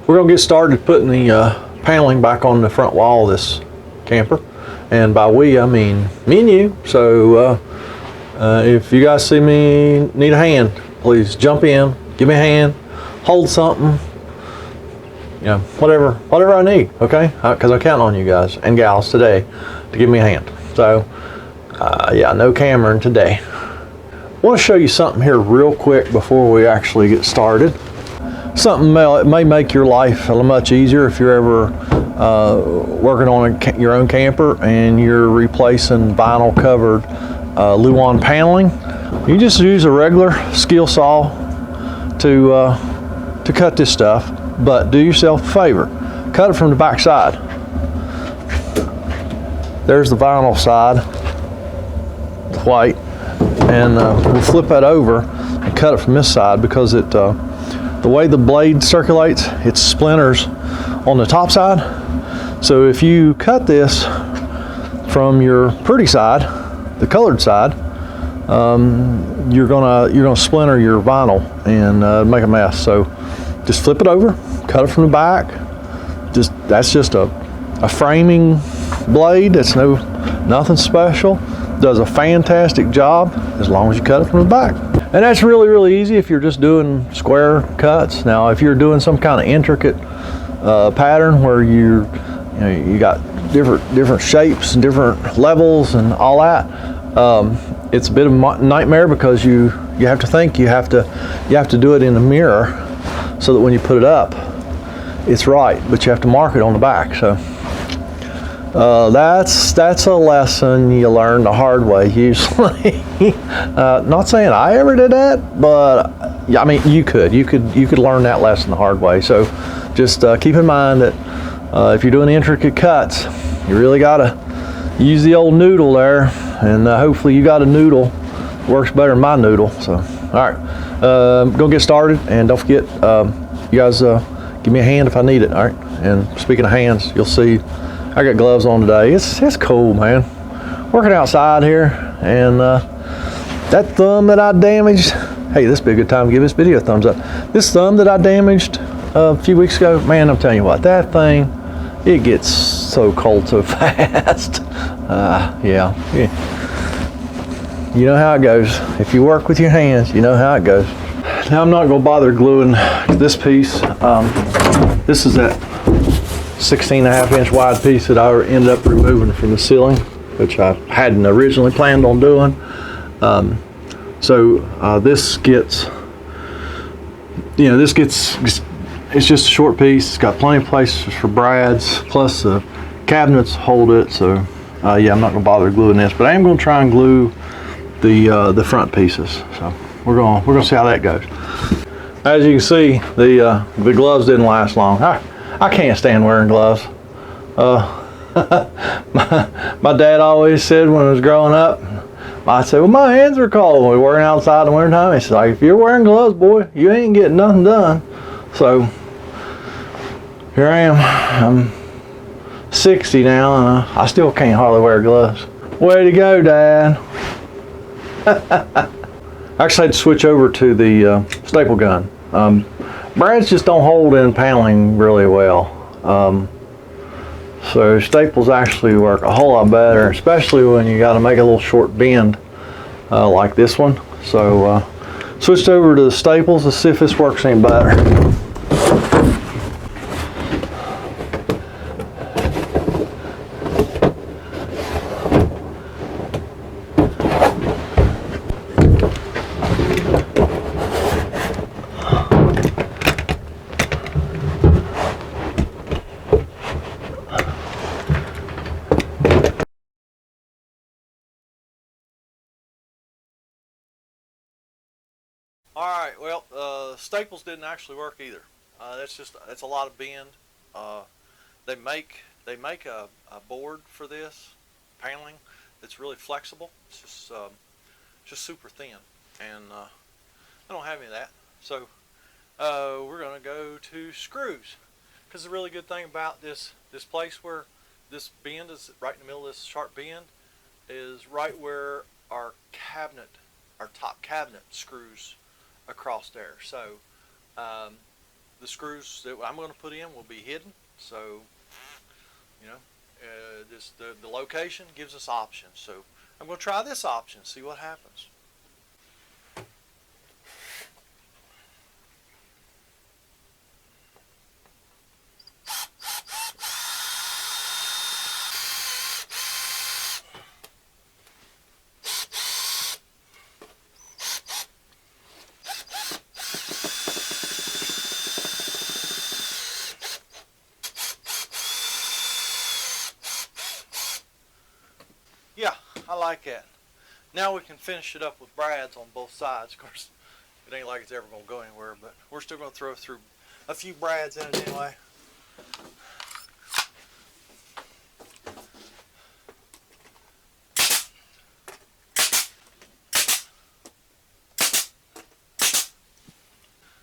We're going to get started putting the paneling back on the front wall of this camper. And by we, I mean me and you. So if you guys see me need a hand, please jump in, give me a hand, hold something, you know, whatever I need, okay? Because I count on you guys and gals today to give me a hand. So yeah, no Cameron today. I want to show you something here real quick before we actually get started. Something that may make your life a little much easier if you're ever working on your own camper and you're replacing vinyl covered Luan paneling. You just use a regular skill saw to cut this stuff, but do yourself a favor, cut it from the back side. There's the vinyl side, the white, and we'll flip that over and cut it from this side because the way the blade circulates, it splinters on the top side. So if you cut this from your pretty side, the colored side, you're gonna splinter your vinyl and make a mess. So just flip it over, cut it from the back. That's just a framing blade. It's nothing special. Does a fantastic job as long as you cut it from the back. And that's really, really easy if you're just doing square cuts. Now, if you're doing some kind of intricate pattern where you got different shapes and different levels and all that, it's a bit of a nightmare because you have to think you have to do it in the mirror so that when you put it up, it's right. But you have to mark it on the back. So that's a lesson you learn the hard way usually. Not saying I ever did that, but I mean you could learn that lesson the hard way. So just keep in mind that if you're doing intricate cuts, you really gotta use the old noodle there, and hopefully you got a noodle that works better than my noodle. So all right, go get started, and don't forget, you guys give me a hand if I need it. All right, and speaking of hands, you'll see I got gloves on today. It's cold, man. Working outside here, and that thumb that I damaged. Hey, this would be a good time to give this video a thumbs up. This thumb that I damaged a few weeks ago, man, I'm telling you what, that thing, it gets so cold so fast. Yeah. You know how it goes. If you work with your hands, you know how it goes. Now I'm not gonna bother gluing this piece. This is that 16.5-inch wide piece that I ended up removing from the ceiling, which I hadn't originally planned on doing. So this gets, it's just a short piece. It's got plenty of places for brads, plus the cabinets hold it. So yeah, I'm not gonna bother gluing this, but I am gonna try and glue the front pieces. So we're gonna see how that goes. As you can see, the gloves didn't last long. I can't stand wearing gloves. My dad always said when I was growing up, I'd say, well, my hands are cold when we're working outside in the wintertime. He's like, if you're wearing gloves, boy, you ain't getting nothing done. So here I am. I'm 60 now, and I still can't hardly wear gloves. Way to go, Dad. I actually had to switch over to the staple gun. Brads just don't hold in paneling really well. So staples actually work a whole lot better, especially when you got to make a little short bend like this one. So switched over to the staples to see if this works any better. Alright, well, staples didn't actually work either. That's a lot of bend. They make a board for this paneling that's really flexible. It's just super thin, and I don't have any of that. So we're gonna go to screws, because the really good thing about this place where this bend is right in the middle of this sharp bend is right where our top cabinet screws across there. So the screws that I'm going to put in will be hidden. So, you know, just the location gives us options. So I'm going to try this option, see what happens. Yeah, I like that. Now we can finish it up with brads on both sides. Of course, it ain't like it's ever going to go anywhere, but we're still going to throw through a few brads in it anyway.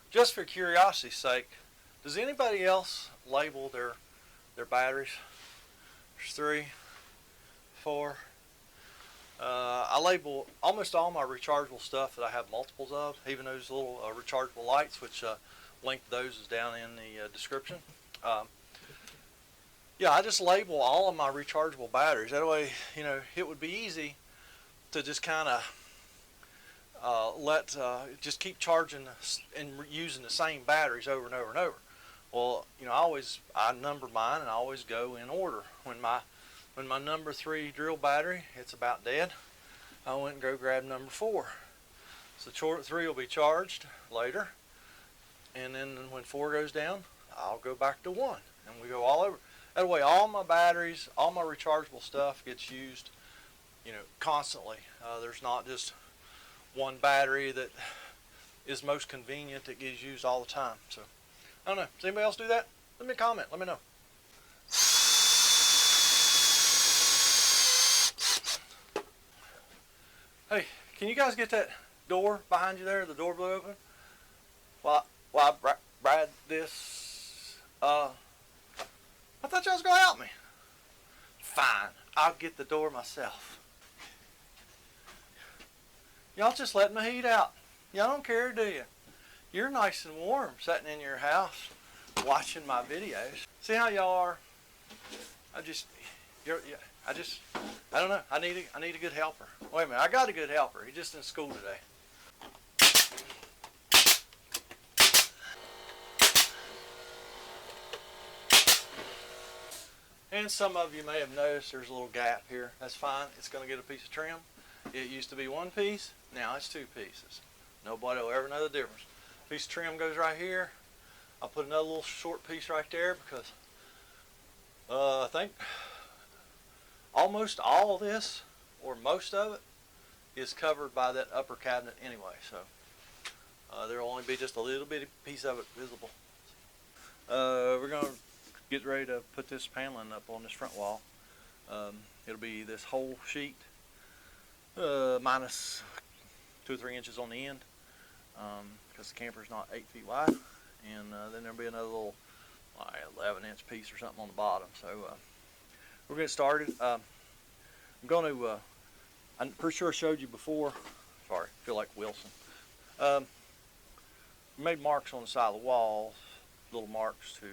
Just for curiosity's sake, does anybody else label their batteries? There's 3, 4. I label almost all my rechargeable stuff that I have multiples of, even those little rechargeable lights, which link to those is down in the description. Yeah, I just label all of my rechargeable batteries. That way, you know, it would be easy to just kind of just keep charging and using the same batteries over and over and over. Well, you know, I number mine and I always go in order. When my number 3 drill battery, it's about dead, I went and go grab number 4. So 3 will be charged later, and then when 4 goes down, I'll go back to 1, and we go all over. That way, all my batteries, all my rechargeable stuff gets used, you know, constantly. There's not just one battery that is most convenient that gets used all the time. So I don't know. Does anybody else do that? Let me comment. Let me know. Hey, can you guys get that door behind you there? The door blew open. While I brad this. I thought y'all was gonna help me. Fine, I'll get the door myself. Y'all just letting my heat out. Y'all don't care, do you? You're nice and warm sitting in your house watching my videos. See how y'all are? I don't know. I need a good helper. Wait a minute, I got a good helper. He's just in school today. And some of you may have noticed there's a little gap here. That's fine. It's going to get a piece of trim. It used to be 1 piece. Now it's 2 pieces. Nobody will ever know the difference. Piece of trim goes right here. I'll put another little short piece right there because I think almost all of this, or most of it, is covered by that upper cabinet anyway. So there will only be just a little bitty piece of it visible. We're going to get ready to put this paneling up on this front wall. It'll be this whole sheet minus 2 or 3 inches on the end because the camper's not 8 feet wide, and then there'll be another little 11-inch piece or something on the bottom. So we're going to get started. I'm pretty sure I showed you before. Sorry, I feel like Wilson. We made marks on the side of the walls, little marks to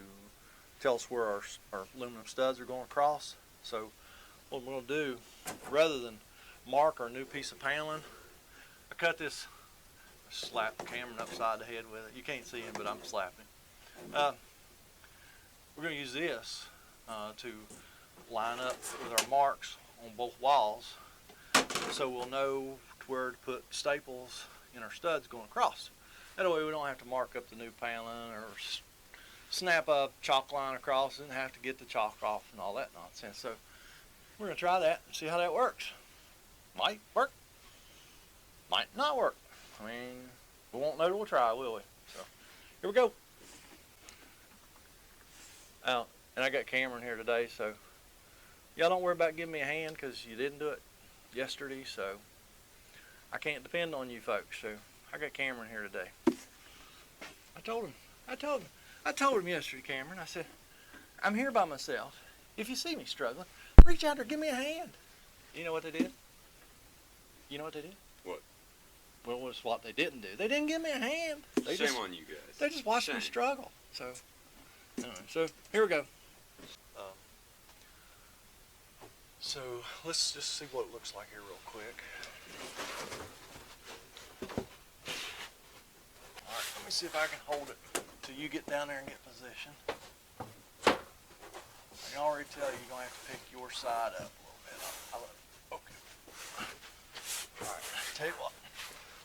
tell us where our aluminum studs are going across. So what I'm going to do, rather than mark our new piece of paneling, I cut this, slap Cameron upside the head with it. You can't see him, but I'm slapping him. We're going to use this to line up with our marks on both walls, so we'll know where to put staples in our studs going across. That way we don't have to mark up the new paneling or snap a chalk line across and have to get the chalk off and all that nonsense. So we're going to try that and see how that works. Might work, might not work. I mean, we won't know till we try, will we? So here we go. And I got Cameron here today, so y'all don't worry about giving me a hand because you didn't do it yesterday, so I can't depend on you folks. So I got Cameron here today. I told him yesterday, Cameron. I said, I'm here by myself. If you see me struggling, reach out there, give me a hand. You know what they did? You know what they did? What? Well, it's what they didn't do. They didn't give me a hand. Shame on you guys. They just watched me struggle. So, anyway, so here we go. So let's just see what it looks like here real quick. All right, let me see if I can hold it till you get down there and get position. I can already tell you're gonna have to pick your side up a little bit. Okay. All right, tell you what.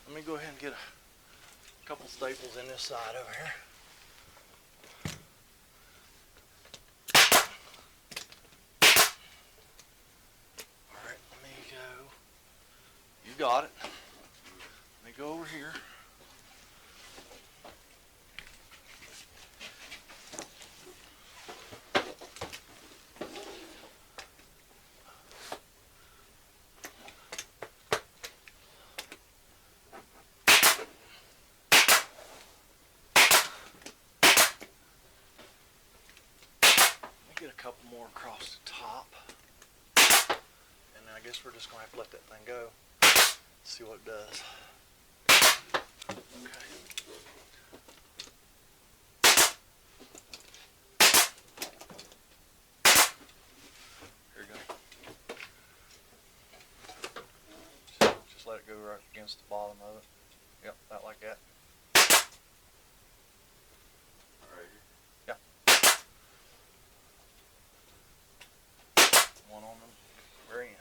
Let me go ahead and get a couple staples in this side over here. All right, let me go. You got it. Let me go over here. Get a couple more across the top, and then I guess we're just gonna have to let that thing go, see what it does. Okay. Here you go. Just let it go right against the bottom of it. Yep, about like that. Right here. Yeah. One on the very end.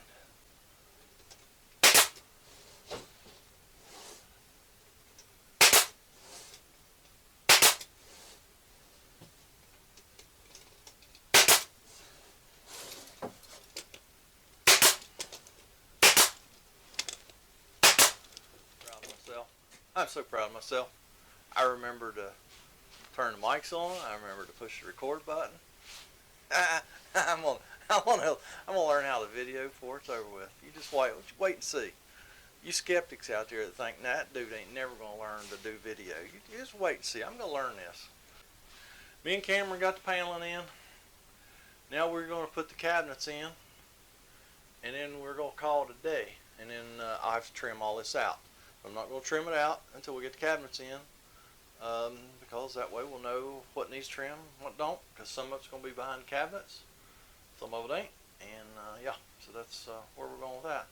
Proud of myself. I'm so proud of myself. I remember to turn the mics on. I remember to push the record button. I'm gonna learn how to video before it's over with. You just wait and see. You skeptics out there that think, nah, that dude ain't never gonna learn to do video. You just wait and see. I'm gonna learn this. Me and Cameron got the paneling in. Now we're gonna put the cabinets in, and then we're gonna call it a day. And then I have to trim all this out. I'm not gonna trim it out until we get the cabinets in. Because that way we'll know what needs trim, what don't, because some of it's going to be behind the cabinets, some of it ain't, and yeah, so that's where we're going with that.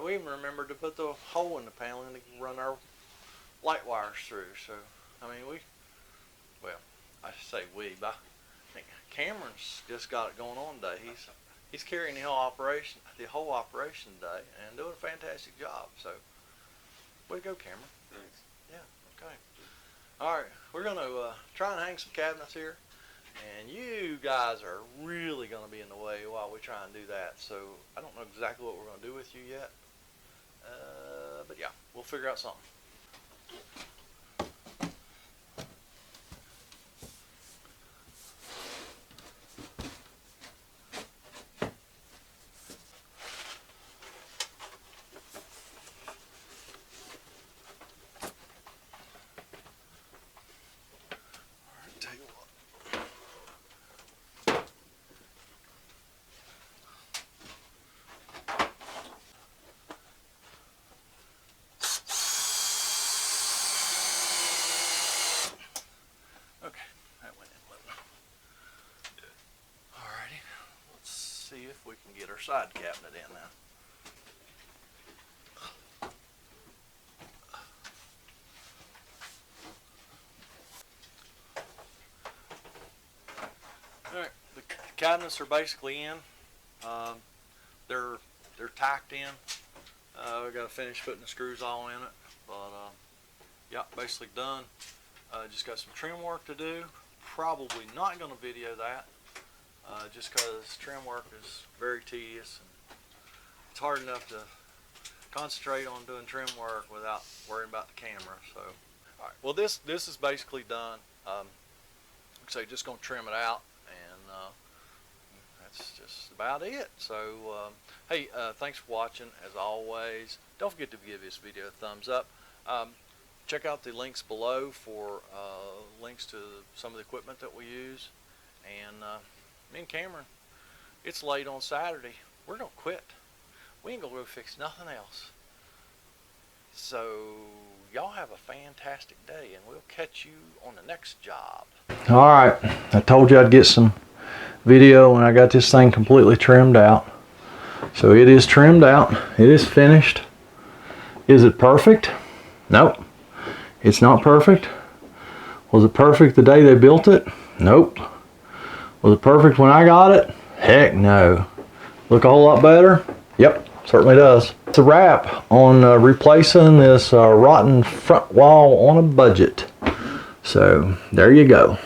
We even remembered to put the hole in the paneling to run our light wires through, so, I mean, I say we, but I think Cameron's just got it going on today. He's carrying the whole operation today, and doing a fantastic job, so, way to go, Cameron. Thanks. Yeah, okay. All right, we're going to try and hang some cabinets here, and you guys are really going to be in the way while we try and do that. So I don't know exactly what we're going to do with you yet, but yeah, we'll figure out something. Okay, that went in well. Alrighty, let's see if we can get our side cabinet in now. Alright, the cabinets are basically in. They're tacked in. We got to finish putting the screws all in it, but yeah, basically done. Just got some trim work to do. Probably not going to video that, just because trim work is very tedious, and it's hard enough to concentrate on doing trim work without worrying about the camera. So, all right. Well, this is basically done. So just going to trim it out, and that's just about it. So, hey, thanks for watching. As always, don't forget to give this video a thumbs up. Check out the links below for links to some of the equipment that we use. And me and Cameron, it's late on Saturday. We're going to quit. We ain't going to go fix nothing else. So y'all have a fantastic day, and we'll catch you on the next job. All right, I told you I'd get some video when I got this thing completely trimmed out. So it is trimmed out. It is finished. Is it perfect? Nope. It's not perfect. Was it perfect the day they built it? Nope. Was it perfect when I got it? Heck no. Look a whole lot better? Yep, certainly does. It's a wrap on replacing this rotten front wall on a budget. So there you go.